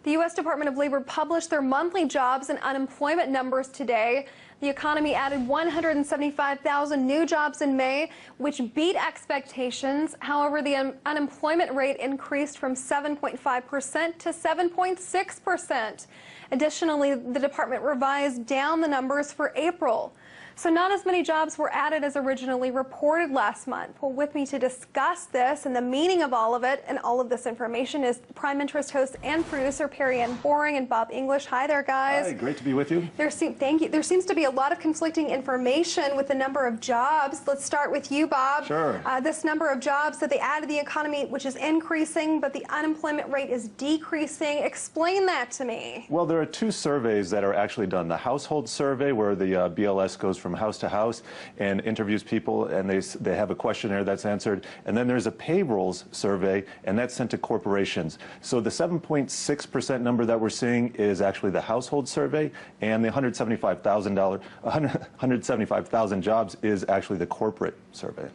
The U.S. Department of Labor published their monthly jobs and unemployment numbers today. The economy added 175,000 new jobs in May, which beat expectations. However, the unemployment rate increased from 7.5% to 7.6%. Additionally, the department revised down the numbers for April. So not as many jobs were added as originally reported last month. Well, with me to discuss this and the meaning of all of it and all of this information is Prime Interest host and producer Perry Ann Boring and Bob English. Hi there, guys. Hi, great to be with you. Thank you. There seems to be a lot of conflicting information with the number of jobs. Let's start with you, Bob. Sure. This number of jobs that they added to the economy, which is increasing, but the unemployment rate is decreasing. Explain that to me. Well, there are two surveys that are actually done. The household survey, where the BLS goes from house to house and interviews people, and they have a questionnaire that's answered. And then there's a payrolls survey, and that's sent to corporations. So the 7.6% number that we're seeing is actually the household survey, and the 175,000 jobs is actually the corporate survey.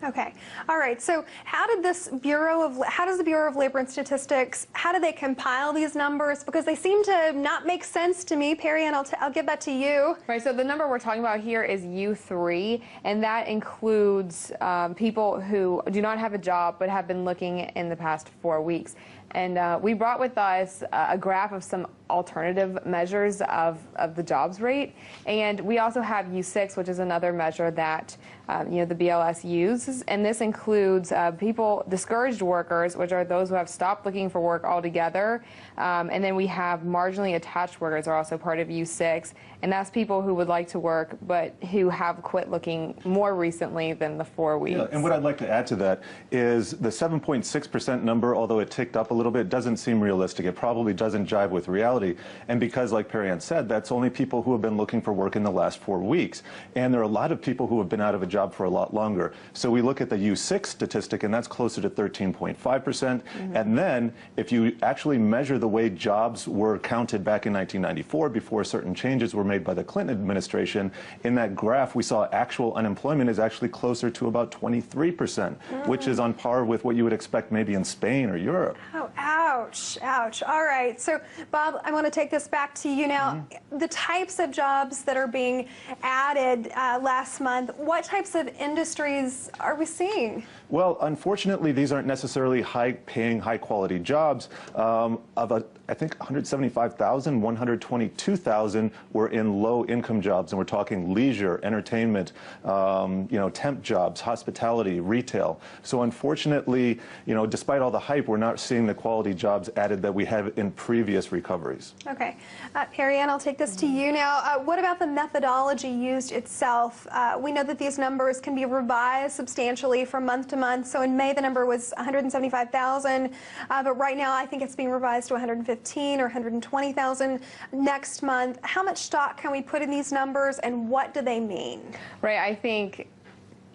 Okay. All right. So how does the Bureau of Labor and Statistics, how do they compile these numbers? Because they seem to not make sense to me. Perry Ann, I'll give that to you. Right. So the number we're talking about here is U3, and that includes people who do not have a job but have been looking in the past 4 weeks. And we brought with us a graph of some alternative measures of the jobs rate. And we also have U6, which is another measure that the BLS uses. And this includes discouraged workers, which are those who have stopped looking for work altogether. And then we have marginally attached workers are also part of U6. And that's people who would like to work, but who have quit looking more recently than the 4 weeks. Yeah, and what I'd like to add to that is the 7.6% number, although it ticked up a little bit, doesn't seem realistic. It probably doesn't jive with reality. And because, like Perry Ann said, that's only people who have been looking for work in the last 4 weeks. And there are a lot of people who have been out of a job for a lot longer. So we look at the U6 statistic, and that's closer to 13.5%. And then if you actually measure the way jobs were counted back in 1994, before certain changes were made by the Clinton administration, in that graph we saw actual unemployment is actually closer to about 23%, which is on par with what you would expect maybe in Spain or Europe. Oh, ouch, ouch. All right. So, Bob, I want to take this back to you now. The types of jobs that are being added last month, what types of industries are we seeing? Well, unfortunately, these aren't necessarily high-paying, high-quality jobs. I think 175,000, 122,000 were in low-income jobs, and we're talking leisure, entertainment, temp jobs, hospitality, retail. So unfortunately, despite all the hype, we're not seeing the quality jobs added that we have in previous recoveries. Okay. Perry Ann, I'll take this to you now. What about the methodology used itself? We know that these numbers can be revised substantially from month to month. So in May, the number was 175,000, but right now I think it's being revised to 115 or 120,000 next month. How much stock can we put in these numbers, and what do they mean? Right. I think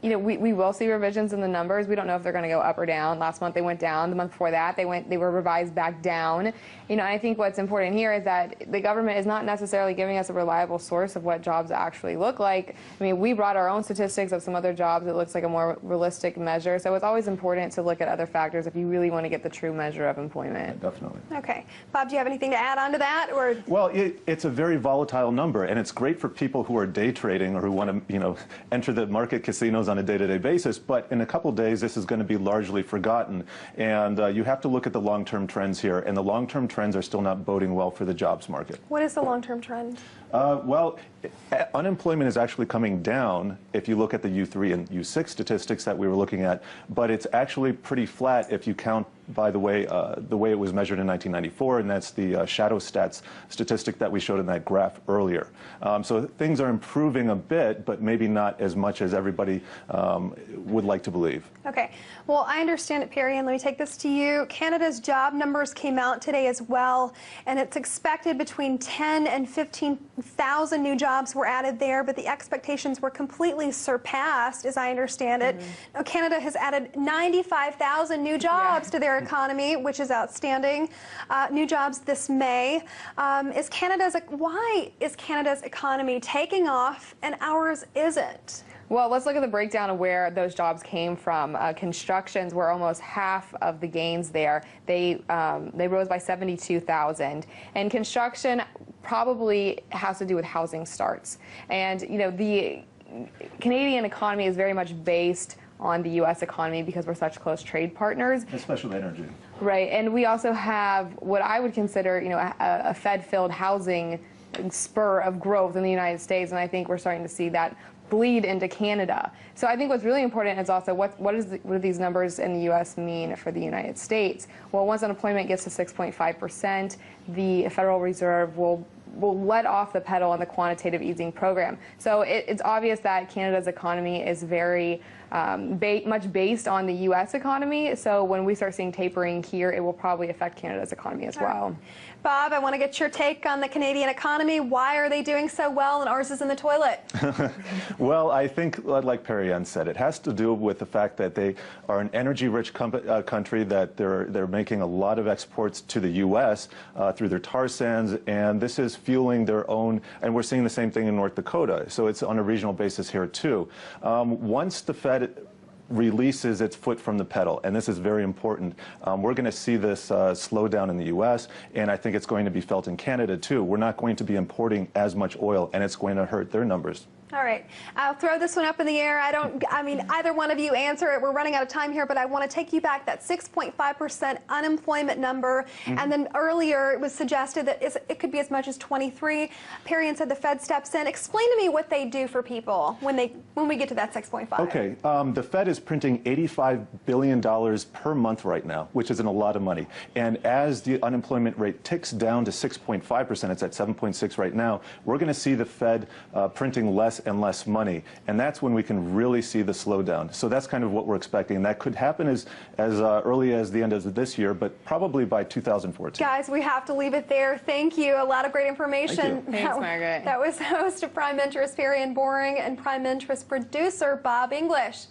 we will see revisions in the numbers. We don't know if they're going to go up or down. Last month they went down. The month before that they were revised back down. I think what's important here is that the government is not necessarily giving us a reliable source of what jobs actually look like. I mean, we brought our own statistics of some other jobs. It looks like a more realistic measure. So it's always important to look at other factors if you really want to get the true measure of employment. Yeah, definitely. Okay. Bob, do you have anything to add on to that? Or? Well, it's a very volatile number, and it's great for people who are day trading or who want to, enter the market casinos on a day-to-day basis, but in a couple days this is going to be largely forgotten, and you have to look at the long-term trends here, and the long-term trends are still not boding well for the jobs market. What is the long-term trend? Well, unemployment is actually coming down if you look at the U3 and U6 statistics that we were looking at, but it's actually pretty flat if you count by the way it was measured in 1994, and that's the shadow stats statistic that we showed in that graph earlier. So things are improving a bit, but maybe not as much as everybody would like to believe. Okay. Well, I understand it, Perry, and let me take this to you. Canada's job numbers came out today as well, and it's expected between 10 and 15,000 new jobs were added there, but the expectations were completely surpassed, as I understand it. Now, Canada has added 95,000 new jobs to their economy, which is outstanding. New jobs this May. Why is Canada's economy taking off and ours isn't? Well, let's look at the breakdown of where those jobs came from. Constructions were almost half of the gains there. They rose by 72,000. And construction probably has to do with housing starts. And, you know, the Canadian economy is very much based on the U.S. economy because we're such close trade partners. Especially energy. Right. And we also have what I would consider, you know, a Fed-filled housing spur of growth in the United States. And I think we're starting to see that bleed into Canada. So I think what's really important is also what do these numbers in the U.S. mean for the United States? Well, once unemployment gets to 6.5%, the Federal Reserve will let off the pedal on the quantitative easing program. So it's obvious that Canada's economy is very much based on the U.S. economy. So when we start seeing tapering here, it will probably affect Canada's economy as well. Bob, I want to get your take on the Canadian economy. Why are they doing so well and ours is in the toilet? Well, I think, like Perry Ann said, it has to do with the fact that they are an energy-rich country, that they're making a lot of exports to the U.S. Through their tar sands, and this is fueling their own, and we're seeing the same thing in North Dakota. So it's on a regional basis here, too. Once the Fed releases its foot from the pedal, and this is very important. We're going to see this slow down in the U.S., and I think it's going to be felt in Canada, too. We're not going to be importing as much oil, and it's going to hurt their numbers. All right. I'll throw this one up in the air. I mean, either one of you answer it. We're running out of time here, but I want to take you back that 6.5% unemployment number. And then earlier it was suggested that it could be as much as 23. Perry Ann said the Fed steps in. Explain to me what they do for people when we get to that 6.5. Okay. The Fed is printing $85 billion per month right now, which isn't a lot of money. And as the unemployment rate ticks down to 6.5%, it's at 7.6 right now, we're going to see the Fed printing less and less money, and that's when we can really see the slowdown. So that's kind of what we're expecting. That could happen as early as the end of this year, but probably by 2014. Guys, we have to leave it there. Thank you. A lot of great information. Thank you. Thanks, Margaret. That was host of Prime Interest, Perry Ann Boring, and Prime Interest producer, Bob English.